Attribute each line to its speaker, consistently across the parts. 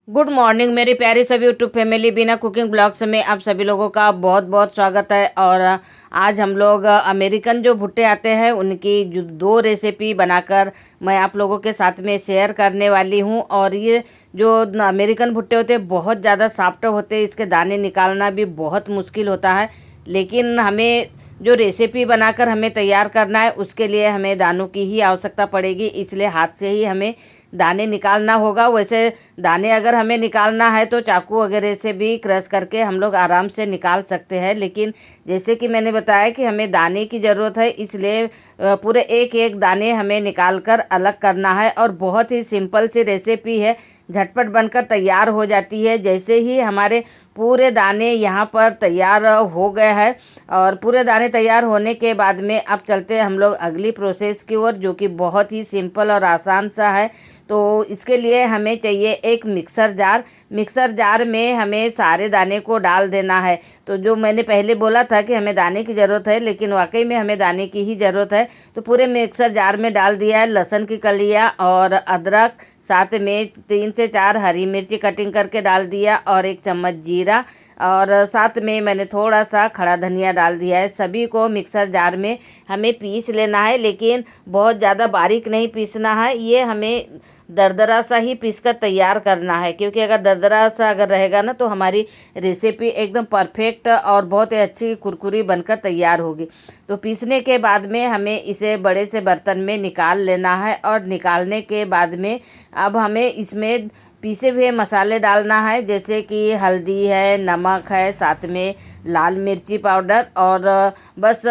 Speaker 1: Good morning मेरी प्यारी सभी यूट्यूब फैमिली, बिना कुकिंग ब्लॉग्स में आप सभी लोगों का बहुत बहुत स्वागत है। और आज हम लोग अमेरिकन जो भुट्टे आते हैं उनकी जो दो रेसिपी बनाकर मैं आप लोगों के साथ में शेयर करने वाली हूँ। और ये जो अमेरिकन भुट्टे होते हैं बहुत ज़्यादा सॉफ्ट होते हैं, इसके दाने निकालना भी बहुत मुश्किल होता है। लेकिन हमें जो रेसिपी बनाकर हमें तैयार करना है उसके लिए हमें दानों की ही आवश्यकता पड़ेगी, इसलिए हाथ से ही हमें दाने निकालना होगा। वैसे दाने अगर हमें निकालना है तो चाकू वगैरह से भी क्रश करके हम लोग आराम से निकाल सकते हैं, लेकिन जैसे कि मैंने बताया कि हमें दाने की ज़रूरत है, इसलिए पूरे एक एक दाने हमें निकाल कर अलग करना है। और बहुत ही सिंपल सी रेसिपी है, झटपट बनकर तैयार हो जाती है। जैसे ही हमारे पूरे दाने यहाँ पर तैयार हो गए हैं और पूरे दाने तैयार होने के बाद में अब चलते हैं हम लोग अगली प्रोसेस की ओर, जो कि बहुत ही सिंपल और आसान सा है। तो इसके लिए हमें चाहिए एक मिक्सर जार। मिक्सर जार में हमें सारे दाने को डाल देना है। तो जो मैंने पहले बोला था कि हमें दाने की ज़रूरत है, लेकिन वाकई में हमें दाने की ही ज़रूरत है। तो पूरे मिक्सर जार में डाल दिया है लहसुन की कलियाँ और अदरक, साथ में 3 से 4 हरी मिर्ची कटिंग करके डाल दिया और 1 चम्मच जीरा, और साथ में मैंने थोड़ा सा खड़ा धनिया डाल दिया है। सभी को मिक्सर जार में हमें पीस लेना है, लेकिन बहुत ज़्यादा बारीक नहीं पीसना है। ये हमें दरदरा सा ही पीस कर तैयार करना है, क्योंकि अगर दरदरा सा अगर रहेगा ना तो हमारी रेसिपी एकदम परफेक्ट और बहुत ही अच्छी कुरकुरी बनकर तैयार होगी। तो पीसने के बाद में हमें इसे बड़े से बर्तन में निकाल लेना है। और निकालने के बाद में अब हमें इसमें पीसे हुए मसाले डालना है, जैसे कि हल्दी है, नमक है, साथ में लाल मिर्ची पाउडर, और बस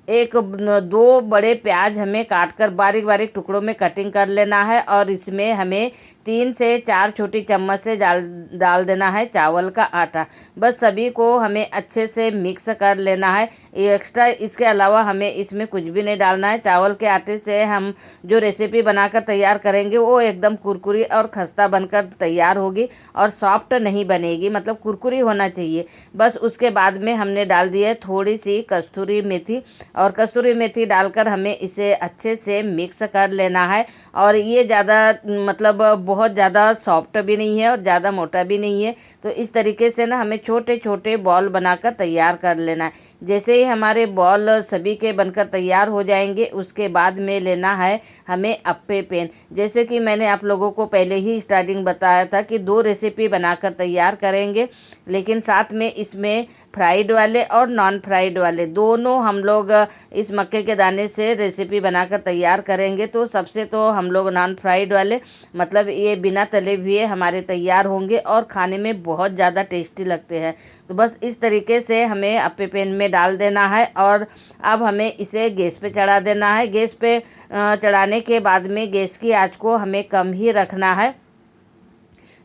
Speaker 1: एक दो बड़े प्याज हमें काट कर बारीक बारीक टुकड़ों में कटिंग कर लेना है। और इसमें हमें 3 से 4 छोटी चम्मच से डाल देना है चावल का आटा। बस सभी को हमें अच्छे से मिक्स कर लेना है। एक्स्ट्रा इसके अलावा हमें इसमें कुछ भी नहीं डालना है। चावल के आटे से हम जो रेसिपी बनाकर तैयार करेंगे वो एकदम कुरकुरी और खस्ता बनकर तैयार होगी और सॉफ्ट नहीं बनेगी, मतलब कुरकुरी होना चाहिए। बस उसके बाद में हमने डाल दी है थोड़ी सी कस्तूरी मेथी, और कस्तूरी मेथी डालकर हमें इसे अच्छे से मिक्स कर लेना है। और ये ज़्यादा मतलब बहुत ज़्यादा सॉफ्ट भी नहीं है और ज़्यादा मोटा भी नहीं है। तो इस तरीके से ना हमें छोटे छोटे बॉल बनाकर तैयार कर लेना है। जैसे ही हमारे बॉल सभी के बनकर तैयार हो जाएंगे उसके बाद में लेना है हमें अप्पे पेन। जैसे कि मैंने आप लोगों को पहले ही स्टार्टिंग बताया था कि दो रेसिपी बनाकर तैयार करेंगे, लेकिन साथ में इसमें फ्राइड वाले और नॉन फ्राइड वाले दोनों हम लोग इस मक्के के दाने से रेसिपी बनाकर तैयार करेंगे। तो सबसे तो हम लोग नॉन फ्राइड वाले, मतलब ये बिना तले हुए हमारे तैयार होंगे और खाने में बहुत ज़्यादा टेस्टी लगते हैं। तो बस इस तरीके से हमें अप्पे पैन में डाल देना है और अब हमें इसे गैस पे चढ़ा देना है। गैस पे चढ़ाने के बाद में गैस की आंच को हमें कम ही रखना है।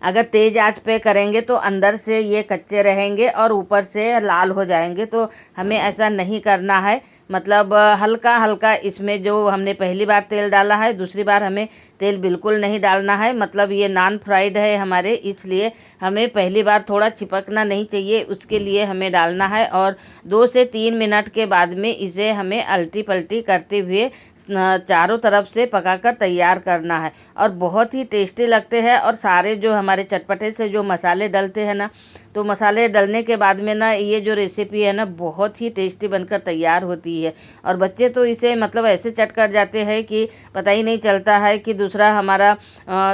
Speaker 1: अगर तेज़ आंच पे करेंगे तो अंदर से ये कच्चे रहेंगे और ऊपर से लाल हो जाएंगे, तो हमें ऐसा नहीं करना है। मतलब हल्का हल्का इसमें जो हमने पहली बार तेल डाला है, दूसरी बार हमें तेल बिल्कुल नहीं डालना है। मतलब ये नॉन फ्राइड है हमारे, इसलिए हमें पहली बार थोड़ा चिपकना नहीं चाहिए, उसके लिए हमें डालना है। और 2 से 3 मिनट के बाद में इसे हमें अल्टी पल्टी करते हुए चारों तरफ से पकाकर तैयार करना है। और बहुत ही टेस्टी लगते हैं। और सारे जो हमारे चटपटे से जो मसाले डलते हैं ना, तो मसाले डलने के बाद में ना ये जो रेसिपी है ना बहुत ही टेस्टी बनकर तैयार होती है। और बच्चे तो इसे मतलब ऐसे चट कर जाते हैं कि पता ही नहीं चलता है कि दूसरा हमारा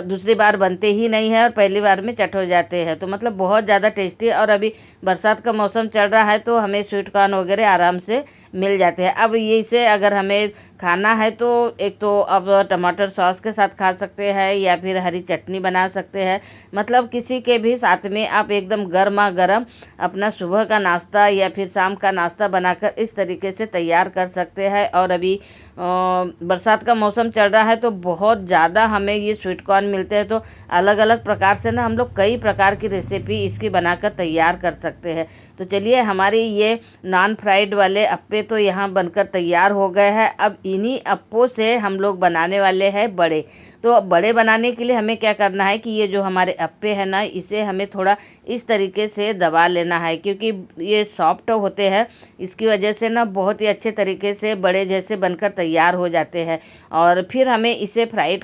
Speaker 1: दूसरी बार बनते ही नहीं है और पहली बार में चट हो जाते हैं। तो मतलब बहुत ज़्यादा टेस्टी। और अभी बरसात का मौसम चल रहा है तो हमें स्वीट कॉर्न वगैरह आराम से मिल जाते हैं। अब ये इसे अगर हमें खाना है तो एक तो अब टमाटर सॉस के साथ खा सकते हैं या फिर हरी चटनी बना सकते हैं। मतलब किसी के भी साथ में आप एकदम गर्मा गर्म अपना सुबह का नाश्ता या फिर शाम का नाश्ता बनाकर इस तरीके से तैयार कर सकते हैं। और अभी बरसात का मौसम चल रहा है तो बहुत ज़्यादा हमें ये स्वीट कॉर्न मिलते हैं। तो अलग अलग प्रकार से ना हम लोग कई प्रकार की रेसिपी इसकी बनाकर तैयार कर सकते हैं। तो चलिए हमारी ये नॉन फ्राइड वाले अप्पे तो यहाँ बनकर तैयार हो गए हैं। अब इन्हीं अप्पों से हम लोग बनाने वाले हैं बड़े। तो बड़े बनाने के लिए हमें क्या करना है कि ये जो हमारे अप्पे हैं ना, इसे हमें थोड़ा इस तरीके से दबा लेना है, क्योंकि ये सॉफ्ट होते हैं, इसकी वजह से ना बहुत ही अच्छे तरीके से बड़े जैसे बनकर तैयार हो जाते हैं। और फिर हमें इसे फ्राइड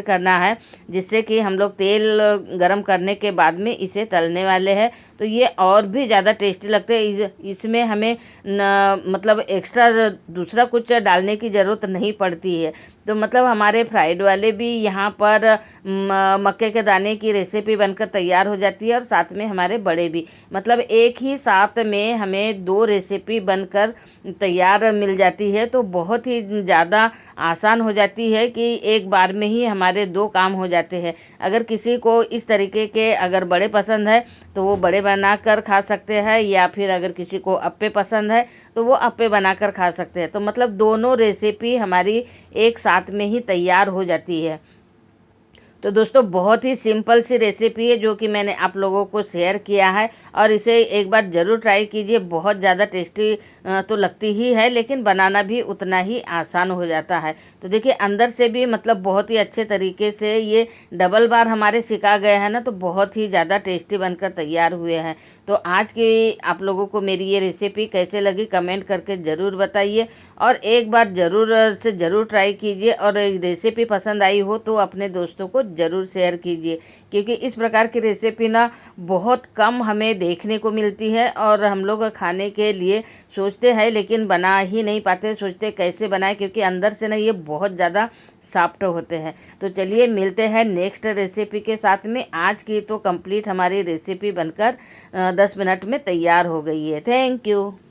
Speaker 1: करना है, जिससे कि हम लोग तेल गरम करने के बाद में इसे तलने वाले हैं। तो ये और भी ज़्यादा टेस्टी लगते हैं। इसमें हमें मतलब एक्स्ट्रा दूसरा कुछ डालने की ज़रूरत नहीं पड़ती है। तो मतलब हमारे फ्राइड वाले भी यहाँ पर मक्के के दाने की रेसिपी बनकर तैयार हो जाती है, और साथ में हमारे बड़े भी, मतलब एक ही साथ में हमें 2 रेसिपी बनकर तैयार मिल जाती है। तो बहुत ही ज़्यादा आसान हो जाती है कि एक बार में ही हमारे 2 काम हो जाते हैं। अगर किसी को इस तरीके के अगर बड़े पसंद है तो वो बड़े बनाकर खा सकते हैं, या फिर अगर किसी को अप्पे पसंद है तो वो अप्पे बनाकर खा सकते हैं। तो मतलब दोनों रेसिपी हमारी एक साथ में ही तैयार हो जाती है। तो दोस्तों बहुत ही सिंपल सी रेसिपी है जो कि मैंने आप लोगों को शेयर किया है, और इसे एक बार ज़रूर ट्राई कीजिए। बहुत ज़्यादा टेस्टी तो लगती ही है, लेकिन बनाना भी उतना ही आसान हो जाता है। तो देखिए अंदर से भी मतलब बहुत ही अच्छे तरीके से ये डबल बार हमारे सिका गए हैं ना, तो बहुत ही ज़्यादा टेस्टी बनकर तैयार हुए हैं। तो आज की आप लोगों को मेरी ये रेसिपी कैसे लगी कमेंट करके ज़रूर बताइए, और एक बार ज़रूर से ज़रूर ट्राई कीजिए। और रेसिपी पसंद आई हो तो अपने दोस्तों को ज़रूर शेयर कीजिए, क्योंकि इस प्रकार की रेसिपी ना बहुत कम हमें देखने को मिलती है, और हम लोग खाने के लिए सोचते हैं लेकिन बना ही नहीं पाते, सोचते कैसे बनाएं, क्योंकि अंदर से ना ये बहुत ज़्यादा सॉफ्ट होते हैं। तो चलिए मिलते हैं नेक्स्ट रेसिपी के साथ में। आज की तो कंप्लीट हमारी रेसिपी बनकर 10 मिनट में तैयार हो गई है। Thank you.